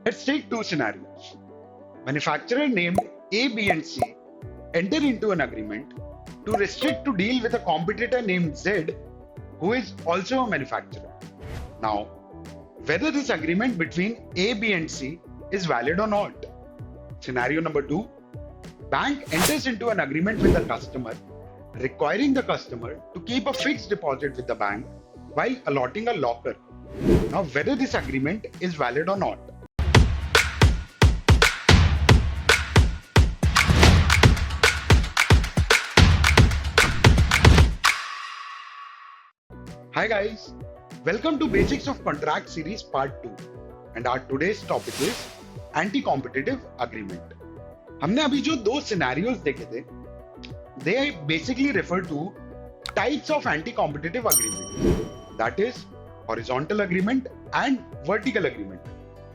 Let's take two scenarios. Manufacturer named A, B, and C enter into an agreement to restrict to deal with a competitor named Z, who is also a manufacturer. Now, whether this agreement between A, B, and C is valid or not. Scenario number 2. Bank enters into an agreement with the customer, requiring the customer to keep a fixed deposit with the bank while allotting a locker. Now, whether this agreement is valid or not. Hi guys, welcome to Basics of Contract Series Part 2 and our today's topic is anti-competitive agreement. हमने अभी जो दो scenarios देखे थे, they basically refer to types of anti-competitive agreement, that is horizontal agreement and vertical agreement.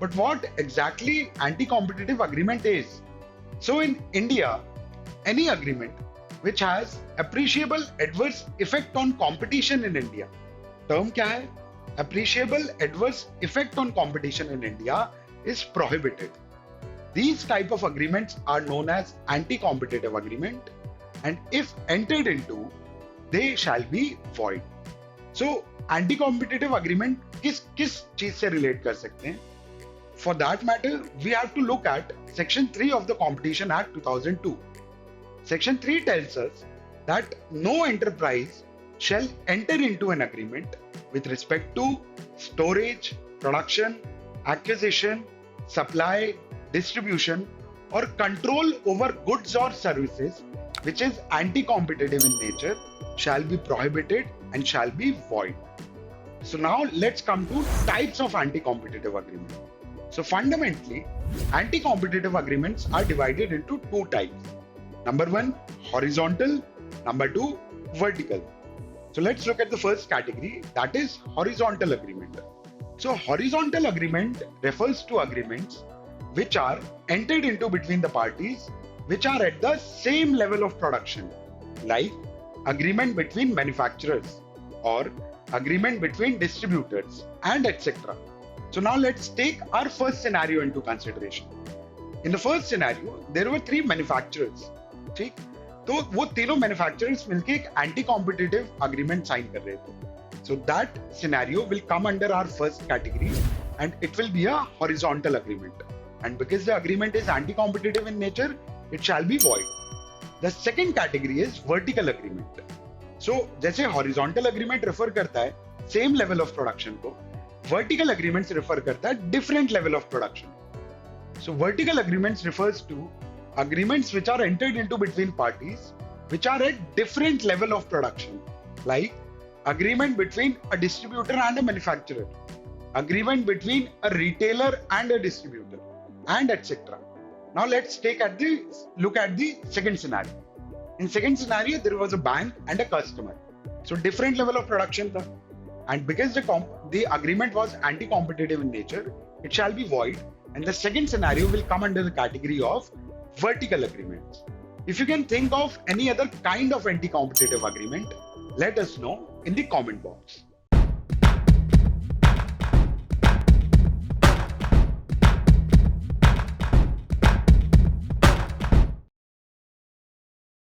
But what exactly anti-competitive agreement is? So in India, any agreement which has appreciable adverse effect on competition in India. Term क्या है? Appreciable adverse effect on competition in India is prohibited. These type of agreements are known as anti-competitive agreement, and if entered into, they shall be void. So anti-competitive agreement किस चीज से relate कर सकते हैं? For that matter, we have to look at Section 3 of the Competition Act 2002. Section 3 tells us that no enterprise shall enter into an agreement with respect to storage, production, acquisition, supply, distribution, or control over goods or services which is anti-competitive in nature shall be prohibited and shall be void. So now let's come to types of anti-competitive agreement. So fundamentally, anti-competitive agreements are divided into two types. Number 1, horizontal. Number 2, vertical. So let's look at the first category, that is horizontal agreement. So horizontal agreement refers to agreements which are entered into between the parties which are at the same level of production, like agreement between manufacturers or agreement between distributors and etc. So now let's take our first scenario into consideration. In the first scenario, there were 3 manufacturers. ठीक, तो वो तीनों manufacturers मिलके एक anti competitive agreement sign कर रहे थे. So that scenario will come under our first category and it will be a horizontal agreement, and because the agreement is anti competitive in nature it shall be void. The second category is vertical agreement. So जैसे horizontal agreement refer करता है same level of production को, vertical agreements refer करता है different level of production. So vertical agreements refers to agreements which are entered into between parties which are at different level of production, like agreement between a distributor and a manufacturer, agreement between a retailer and a distributor, and etc. Now let's look at the second scenario. In second scenario, there was a bank and a customer. So different level of production tha, and because the agreement was anti-competitive in nature, it shall be void, and the second scenario will come under the category of vertical agreements. If you can think of any other kind of anti-competitive agreement, let us know in the comment box.